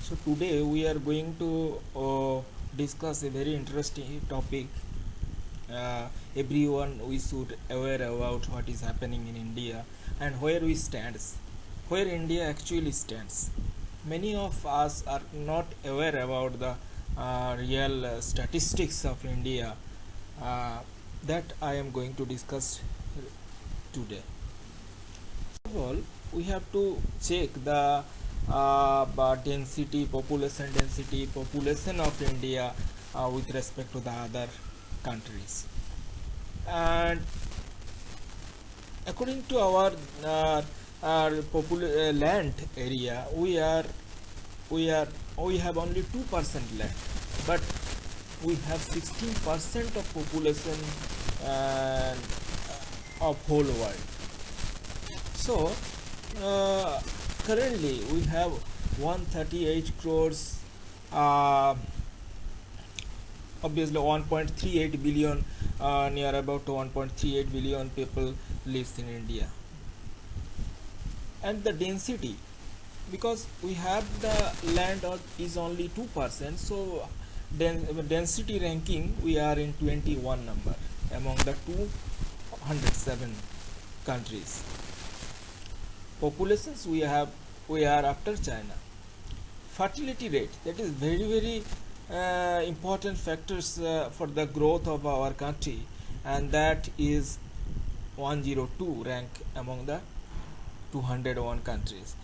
So today we are going to discuss a very interesting topic. Everyone we should aware about what is happening in India and where we stands, where India actually stands. Many of us are not aware about the real statistics of India that I am going to discuss today. First of all, we have to check the population of India with respect to the other countries. And according to uh, our land area, we are we have only 2% land, but we have 16% of population uh, of whole world. So uh, currently we have 138 crores, uh, obviously 1.38 billion, near about 1.38 billion people lives in India. And the density, because we have the land is only 2%, so density ranking we are in 21 number among the 207 countries. Populations we are after China. Fertility rate, that is very important factors for the growth of our country, and that is 102 rank among the 201 countries.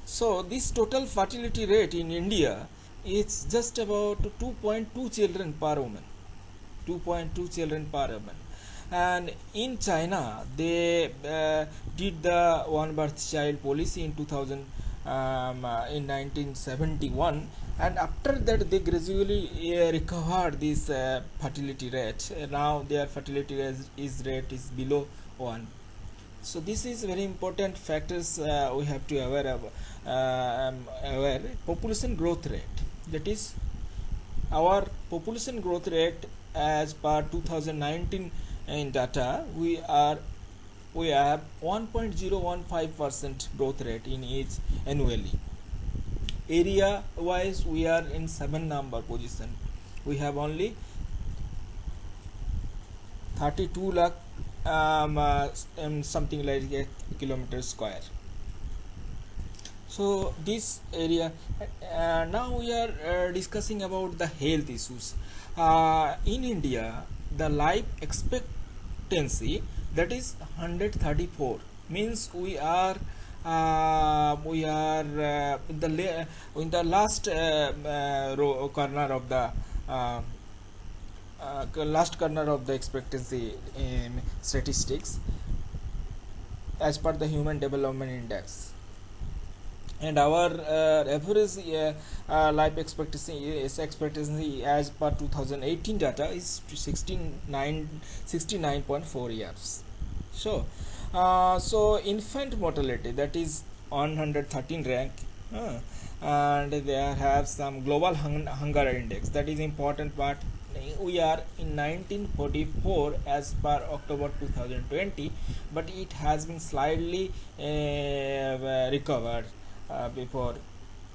So this total fertility rate in India is just about 2.2 children per woman. 2.2 children per woman. And in China, they did the one birth child policy in 2000, in 1971, and after that they gradually recovered this fertility rate. Now their fertility rate is below 1. So this is very important factors we have to aware. Population growth rate, that is our population growth rate as per 2019 in data, we have 1.015% growth rate in each annually. Area wise we are in 7 number position. We have only 32 lakh, something like a kilometer square. So this area, now we are discussing about the health issues in India. The life expectancy, that is 134, means we are in the last corner of the last corner of the expectancy in statistics as per the human development index. And our average life expectancy as per 2018 data is 69.4 years. So infant mortality, that is 113 rank, and they have some global hunger index, that is important part. We are in 1944 as per October 2020, but it has been slightly recovered before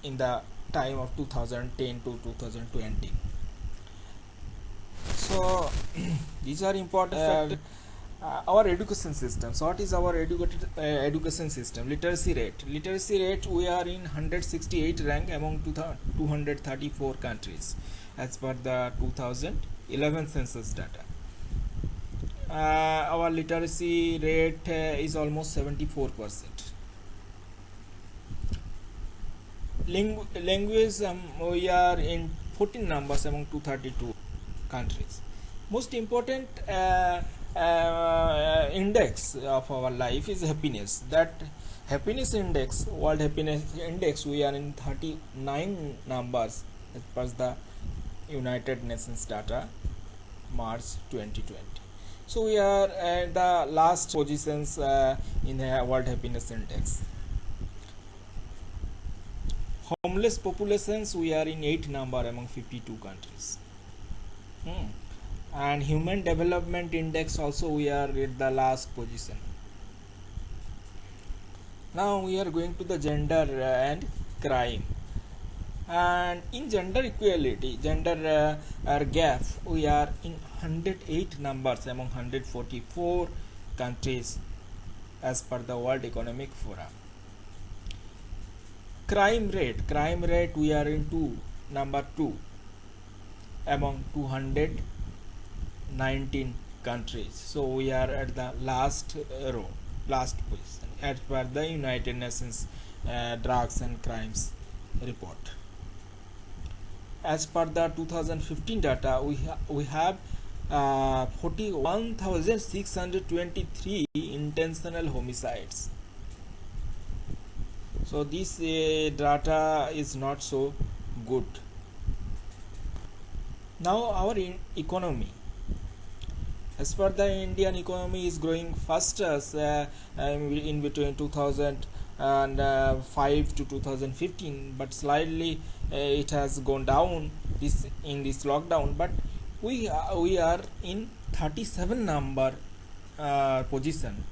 in the time of 2010 to 2020. So these are important factors. Our education system. So what is our education system? Literacy rate we are in 168 rank among 234 countries as per the 2011 census data. Our literacy rate is almost 74%. Language, we are in 14 numbers among 232 countries. Most important index of our life is happiness. That happiness index, world happiness index, we are in 39 numbers as per the United Nations data, March 2020. So we are at the last positions in the world happiness index. Homeless populations, we are in 8 number among 52 countries. And human development index also we are at the last position. Now we are going to the gender and crime. And in gender equality, gender gap, we are in 108 numbers among 144 countries as per the World Economic Forum. Crime rate, we are in number 2 among 219 countries. So we are at the last last position as per the United Nations Drugs and Crimes report. As per the 2015 data, we have 41,623 intentional homicides. So this data is not so good. Now our economy, as per the Indian economy is growing faster in between 2005 to 2015, but slightly it has gone down in this lockdown. But we are in 37 number position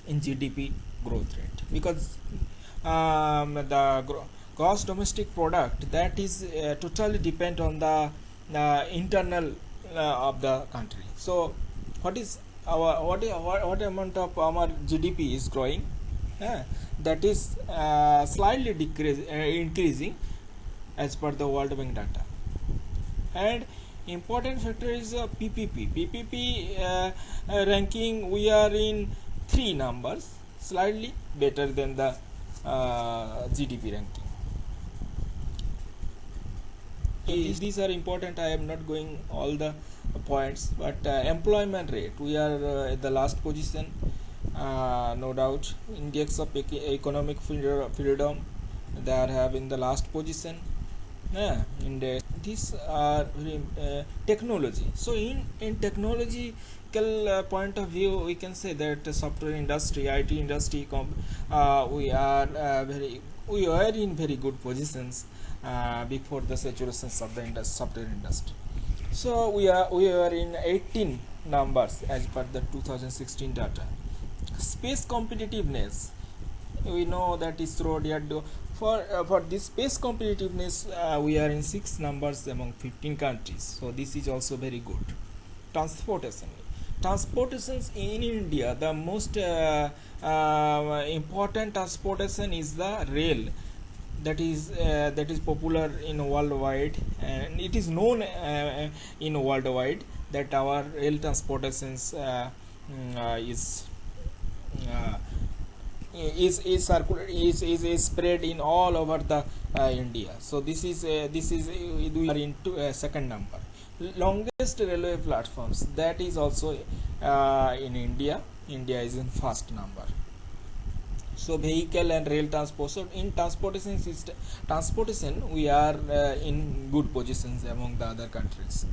in GDP growth rate, because the gross domestic product, that is totally depend on the internal of the country. So what is our what amount of our GDP is growing? That is slightly increasing as per the World Bank data. And important factor is PPP ranking. We are in 3 numbers, slightly better than the GDP ranking. These are important. I am not going all the points, but employment rate, we are at the last position, no doubt. Index of economic freedom, they are having the last position. These are technology. So in technological point of view, we can say that software industry, IT industry, we are in very good positions before the saturations of the software industry. So we are in 18 numbers as per the 2016 data. Space competitiveness, we know that ISRO for this space competitiveness, we are in 6 numbers among 15 countries. So this is also very good. Transportations in India, the most important transportation is the rail. That is popular in worldwide, and it is known in worldwide that our rail transportations is spread in all over the India. So this is we are into second number. Longest railway platforms, that is also in India is in first number. So vehicle and rail transport. So in transportation we are in good positions among the other countries.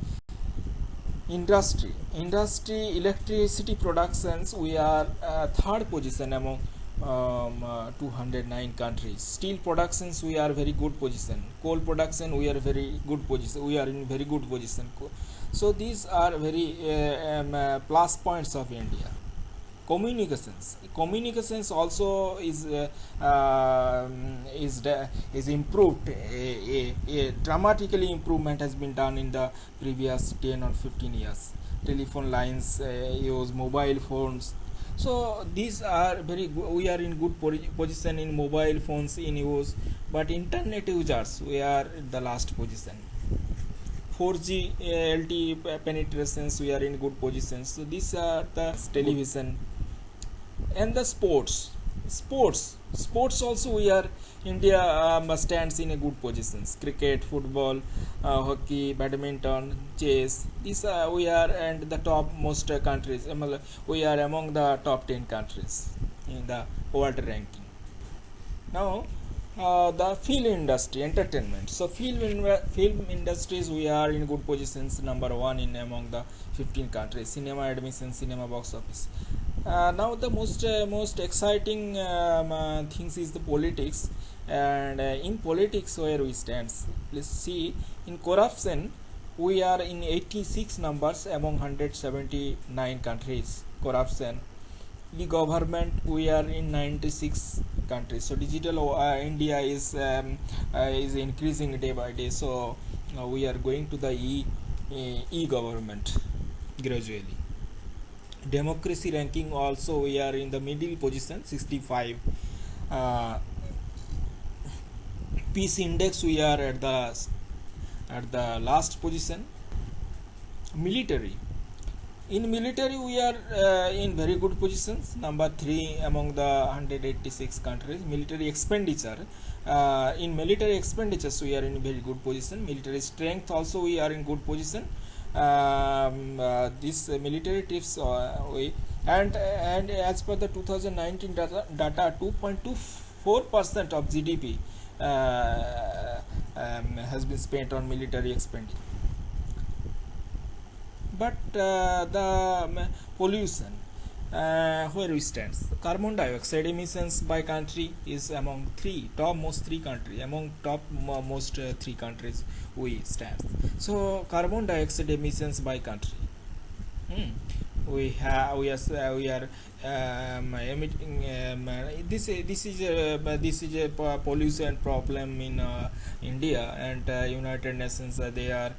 Industry, electricity productions, we are third position among 209 countries. Steel productions, we are very good position. Coal production, we are very good position. We are in very good position. So these are very plus points of India. Communications also is improved. A dramatically improvement has been done in the previous 10 or 15 years. Telephone lines use, mobile phones. So these are very good. We are in good position in mobile phones in use, but internet users, we are in the last position. 4G LTE penetrations, we are in good positions. So these are the television. And the sports also, we are India stands in a good positions. Cricket, football, hockey, badminton, chess, these we are and the top most countries. We are among the top 10 countries in the world ranking. Now the film industry, entertainment. So film industries, we are in good positions, number 1 in among the 15 countries. Cinema admission, cinema box office. Now the most exciting things is the politics, and in politics where we stand. Let's see, in corruption we are in 86 numbers among 179 countries. Corruption, government, we are in 96 countries. So digital India is increasing day by day. So we are going to the e-government gradually. Democracy ranking also, we are in the middle position, 65. uh, Peace index, we are at the last position. Military, in military we are in very good positions, number 3 among the 186 countries. Military expenditure, in military expenditures we are in very good position. Military strength also we are in good position. This military tips we, and as per the 2019 data 2.24% of GDP has been spent on military expenditure. But the pollution, where we stand, carbon dioxide emissions by country is among most three countries, among top most three countries we stand. So carbon dioxide emissions by country, hmm. We are emitting, this is a pollution problem in India, and United Nations, they are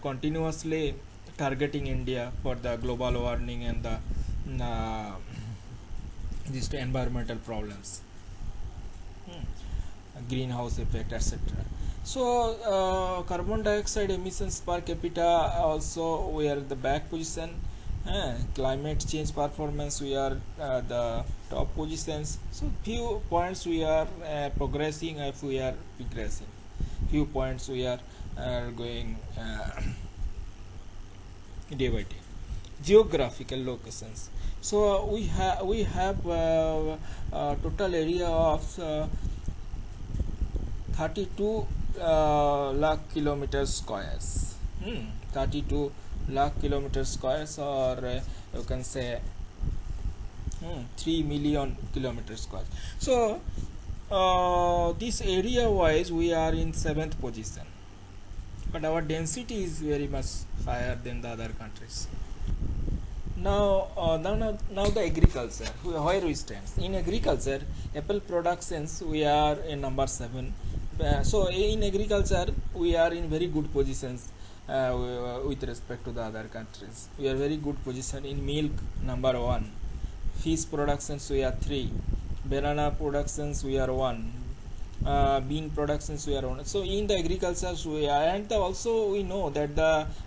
continuously targeting India for the global warming and the uh, these environmental problems, greenhouse effect, etc. So carbon dioxide emissions per capita also, we are the back position. Climate change performance, we are the top positions. So few points we are progressing, if we are regressing, few points we are going day by day. Geographical locations, so we have total area of 32 lakh kilometers squares, 32 lakh kilometers squares, or you can say 3 million kilometers squares. So this area wise we are in 7th position, but our density is very much higher than the other countries. Now the agriculture, where we stand in agriculture, apple productions, we are in number 7. So in agriculture we are in very good positions with respect to the other countries. We are very good position in milk, number 1. Fish productions, we are 3. Banana productions, we are 1. Bean productions, we are on. So in the agriculture we are, and also we know that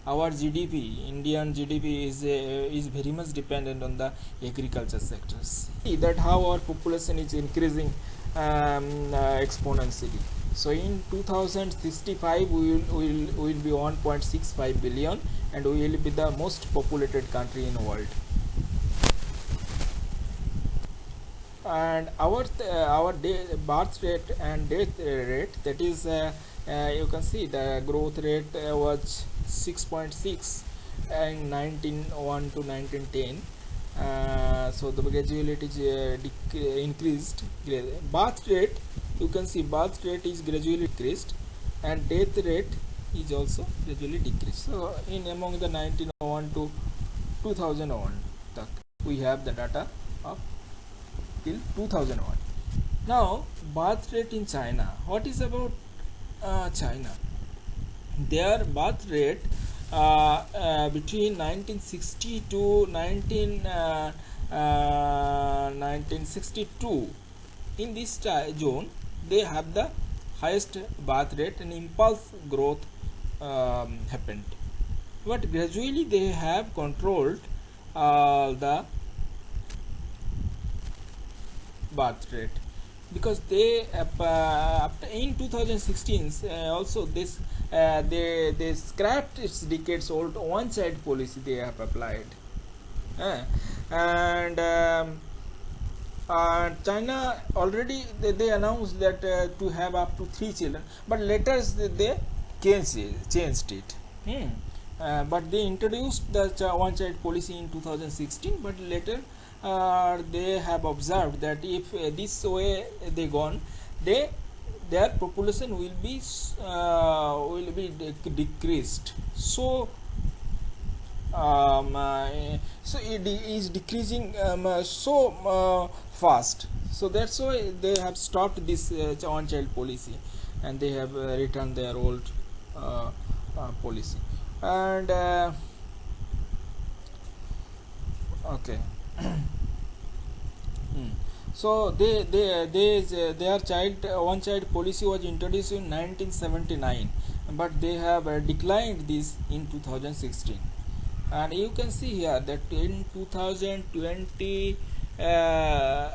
our GDP, Indian GDP is very much dependent on the agriculture sectors. See that how our population is increasing exponentially. So in 2065 we will be 1.65 billion, and we will be the most populated country in the world. And our birth rate and death rate, that is you can see the growth rate was 6.6 in 1901 to 1910. So the gradually it is increased. Birth rate, you can see birth rate is gradually decreased, and death rate is also gradually decreased. So in among the 1901 to 2001, we have the data of till 2001. Now birth rate in China, what is about China? Their birth rate between 1960 to 1962, in this zone they have the highest birth rate, and impulse growth happened, but gradually they have controlled the birth rate, because they after in 2016 also this they scrapped its decades old one child policy they have applied. And China already they announced that to have up to 3 children, but later they changed it. But they introduced the one child policy in 2016, but later they have observed that if this way they gone, their population will be decreased. So so it is decreasing so fast, so that's why they have stopped this one child policy, and they have returned their old uh, policy. And okay. Hmm. So their child one child policy was introduced in 1979, but they have declined this in 2016. And you can see here that in 2020 uh,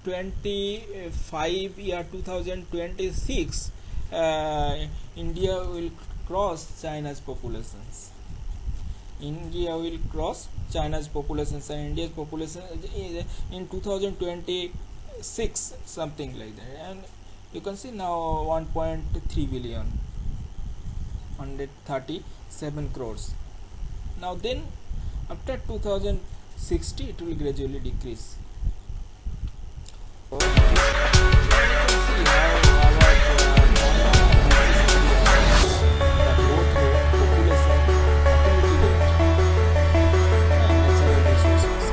25 year 2026, India will cross China's populations. India will cross China's populations, and India's population is in 2026 something like that. And you can see now 1.3 billion, 137 crores. Now then, after 2060, it will gradually decrease. So, you can see how our the growth rate, population, fertility rate, and natural resources.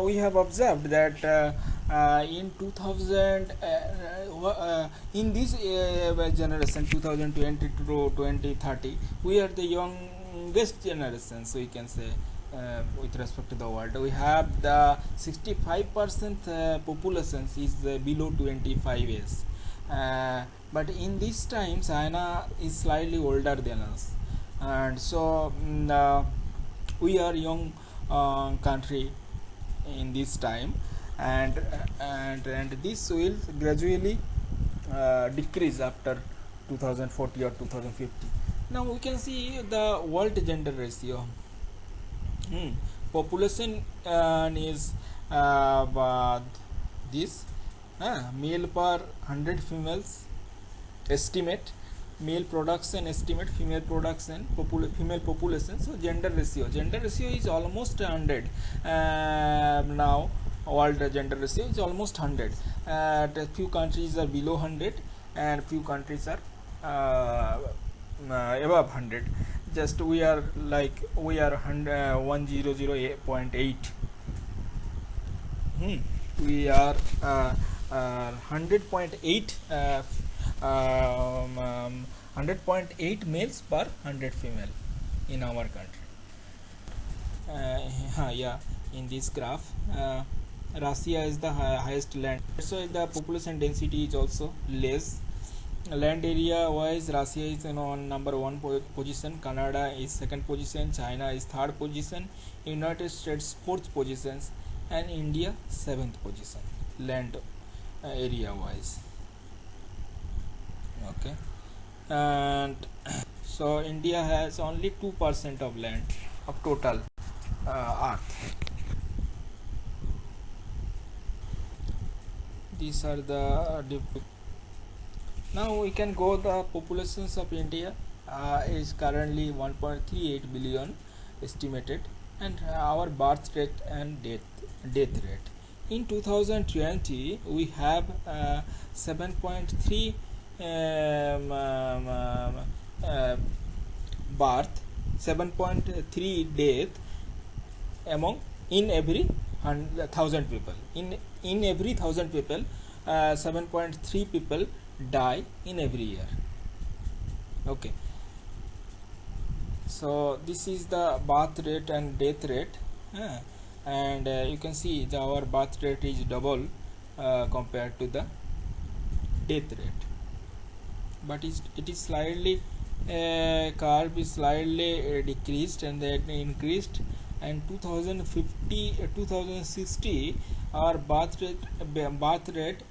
We have observed that in 2000 in this generation 2020 to 2030, we are the youngest generation, so we can say, with respect to the world. We have the 65% population is below 25 years, but in this time China is slightly older than us, and so we are young country in this time, and this will gradually decrease after 2040 or 2050. Now we can see the world gender ratio. Population is this male per 100 females estimate, male production estimate, female production, female population. So gender ratio is almost 100 now. World gender ratio is almost 100. A few countries are below 100, and few countries are above 100. Just we are like we are 100.8. We are 100.8 100.8 males per 100 female in our country. Yeah, in this graph, Russia is the highest land, so the population density is also less. Land area wise, Russia is on number one position, Canada is second position, China is third position, United States fourth position, and India seventh position land area wise. Okay, and so India has only 2% of land of total earth. These are the now we can go the populations of India is currently 1.38 billion estimated, and our birth rate and death rate in 2020 we have 7.3 birth, 7.3 death among in every 1,000 people. In every 1,000 people, 7.3 people die in every year. Okay, so this is the birth rate and death rate, and you can see our birth rate is double compared to the death rate, but it is slightly curve is slightly decreased and then increased, and 2050 2060 our birth rate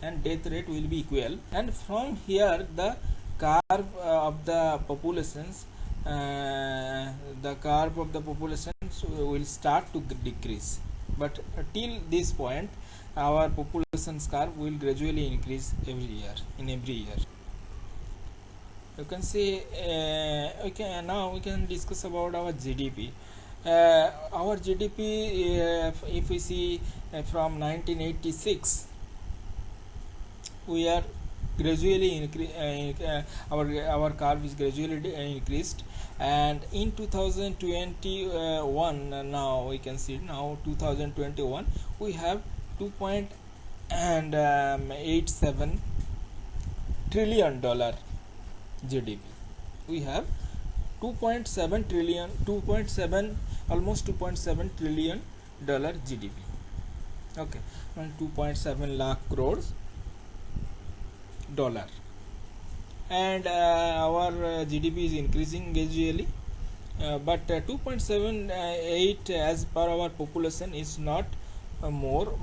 and death rate will be equal, and from here the curve of the populations the curve of the populations will start to decrease, but till this point our populations curve will gradually increase in every year. You can see okay, now we can discuss about our GDP. Our GDP, if we see from 1986, we are gradually our curve is gradually increased, and in 2021 now we can see now 2021 we have 2.87 trillion dollar GDP. We have 2.7 almost 2.7 trillion dollar GDP. Okay, and 2.7 lakh crores dollar, and our GDP is increasing gradually, but 2.78 as per our population is not more.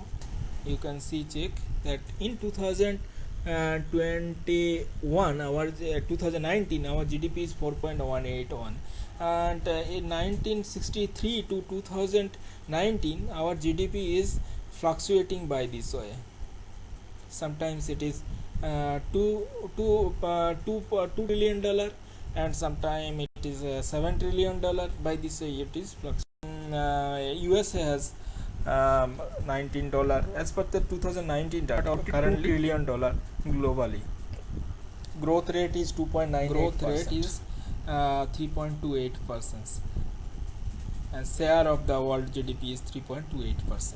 You can see check that in 2021 our 2019 our GDP is 4.181, and in 1963 to 2019 our GDP is fluctuating by this way. Sometimes it is $2 trillion dollar, and sometimes it is $7 trillion dollar. By this way it is fluctuating. USA has $19 as per the 2019 data, currently $2 trillion globally. Growth rate is 2.9%. Growth rate is 3.28%, and share of the world GDP is 3.28%.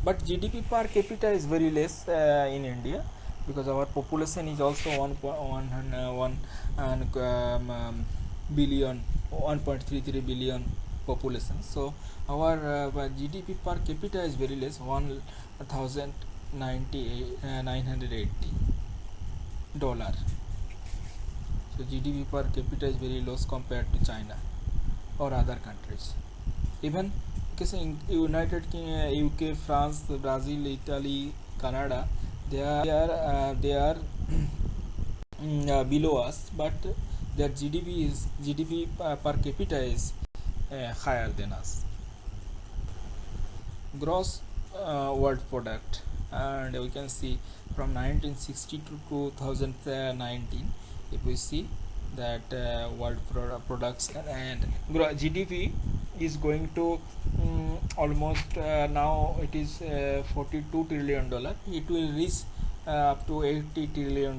But GDP per capita is very less in India, because our population is also 1.33 billion population. So our GDP per capita is very less, 1,980 dollar. So GDP per capita is very low compared to China or other countries. Even in United Kingdom, UK, France, Brazil, Italy, Canada, they are below us, but their GDP per capita is higher than us. Gross world product, and we can see from 1960 to 2019, if we see that world products and GDP is going to almost now it is $42 trillion. It will reach up to $80 trillion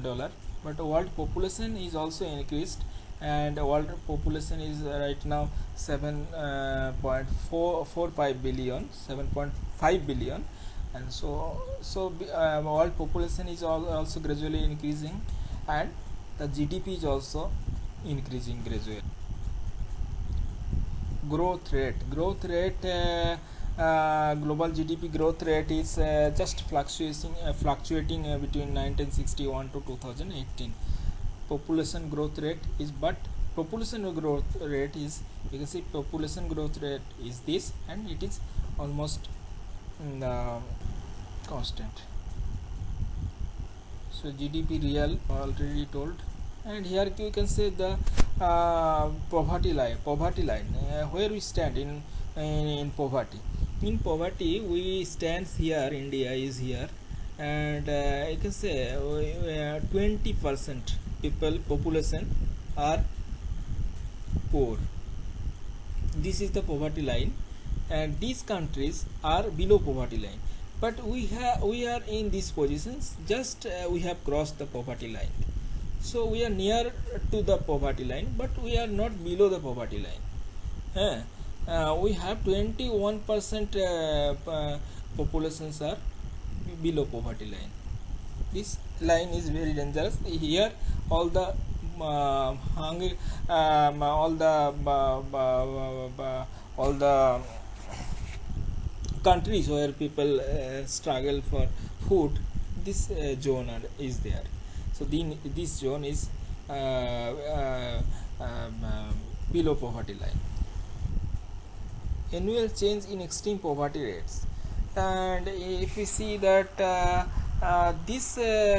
but world population is also increased, and world population is right now 7.45 billion, 7.5 billion. And world population is also gradually increasing, and the GDP is also increasing gradually. Growth rate, global GDP growth rate is just fluctuating between 1961 to 2018. Population growth rate is, but population growth rate is, you can see population growth rate is this, and it is almost constant. So GDP real already told, and here you can say the poverty line, where we stand in poverty. In poverty we stands here, India is here, and you can say 20% population are poor. This is the poverty line, and these countries are below poverty line, but we are in these positions, just we have crossed the poverty line. So we are near to the poverty line, but we are not below the poverty line. We have 21% populations are below poverty line. This line is very dangerous. Here all the all the countries where people struggle for food, this zone is there. So this zone is below poverty line. Annual change in extreme poverty rates, and if we see that these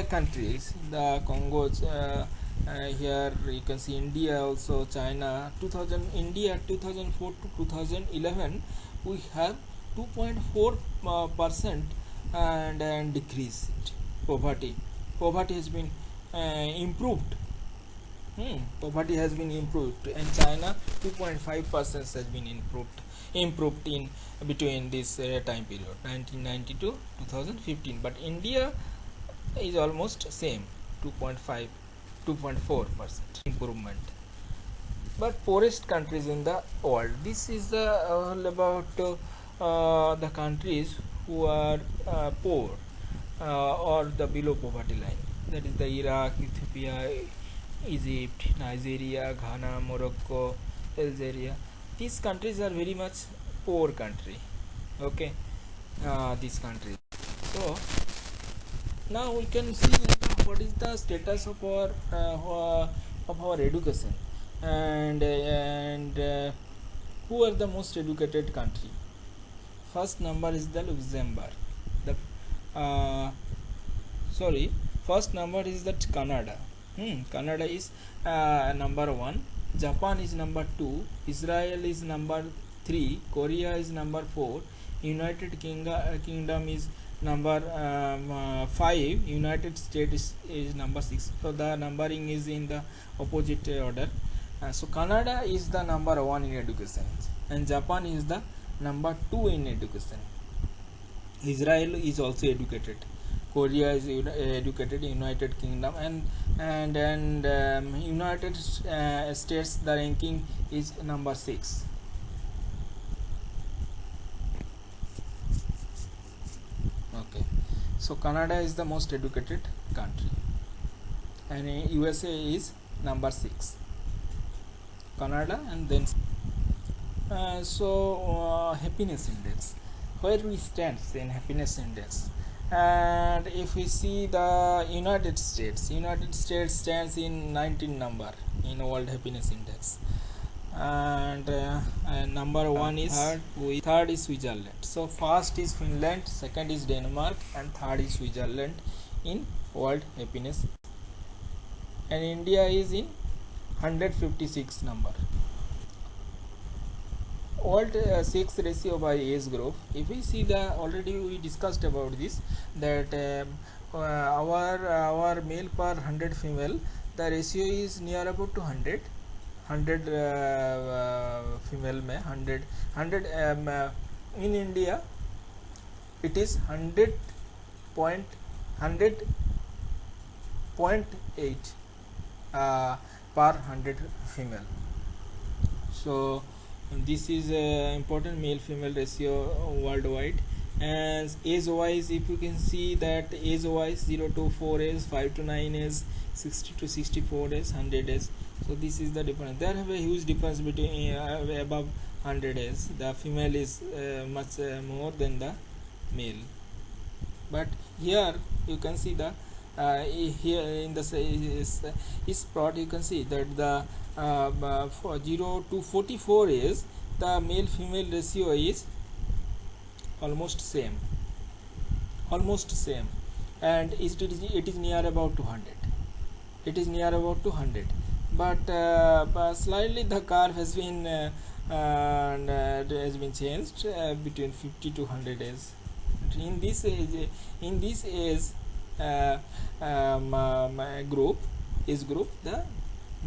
countries, the Congos, here you can see India also, China. 2004 to 2011 we have 2.4% and decreased poverty. Poverty has been improved. Poverty has been improved, and China 2.5% has been improved in between this time period 1990 to 2015. But India is almost same, 2.5 2.4% improvement. But poorest countries in the world, this is all about the countries who are poor or the below poverty line. That is the Iraq, Ethiopia, Egypt, Nigeria, Ghana, Morocco, Algeria. These countries are very much poor country. Okay, these countries. So now we can see what is the status of our education, and who are the most educated country. First number is the Luxembourg. The first number is that Canada. Canada is number 1. Japan is number 2. Israel is number 3. Korea is number 4. United Kingdom is number 5. United States is number 6. So the numbering is in the opposite order. So Canada is the number 1 in education, and Japan is the number 2 in education. Israel is also educated. Korea is educated. United Kingdom and United States, the ranking is number 6. Okay, so Canada is the most educated country, and USA is number 6. Canada, and then happiness index, where we stand in happiness index. And if we see the United States stands in 19 number in world happiness index, and number 1 is third is Switzerland. So first is Finland, second is Denmark, and third is Switzerland in world happiness, and India is in 156 number. World sex ratio by age group, if we see the, already we discussed about this, that our male per 100 female, the ratio is near about to 100 female में 100 in India it is 100.1 0.8 per 100 female. So this is important male female ratio worldwide. And age wise, if you can see that age wise, 0 to 4 is, 5 to 9 is, 60 to 64 is, 100 is. So this is the difference. There have a huge difference between above 100 is the female is much more than the male. But here you can see the here in the is plot, you can see that the for 0 to 44 is the male female ratio is almost same, and it is near about 200. It is near about 200, but slightly the curve has been changed between 50 to 100 is. In this age, uh, group the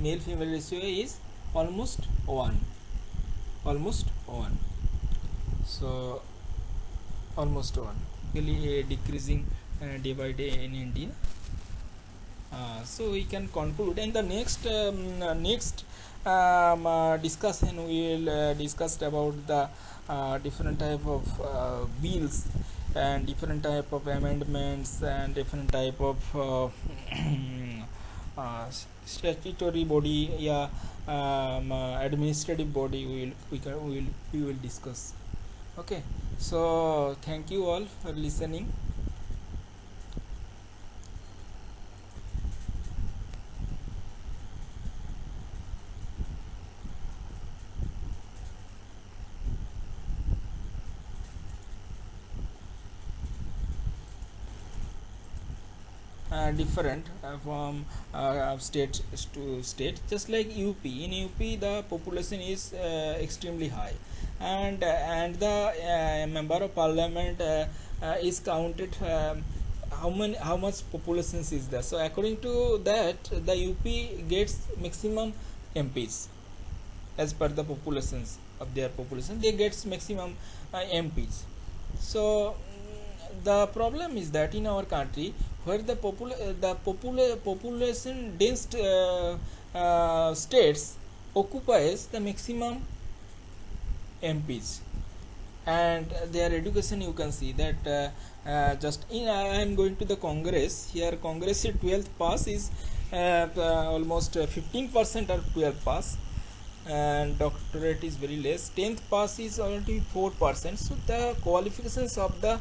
male female ratio is almost 1. So almost 1, really decreasing day by day in India. So we can conclude, and the next discussion we will discuss about the different type of bills and different type of amendments and different type of statutory body, yeah, administrative body we will discuss. Okay, so thank you all for listening. Different from state to state, just like UP. In UP the population is extremely high, and the member of parliament is counted, how much population is there. So according to that, the UP gets maximum MPs as per the populations of their population. They gets maximum MPs. So the problem is that in our country, where the population dense states occupies the maximum MPs, and their education, you can see that just in I am going to the Congress. Here Congress 12th pass is almost 15% or 12th pass, and doctorate is very less. 10th pass is only 4%. So the qualifications of the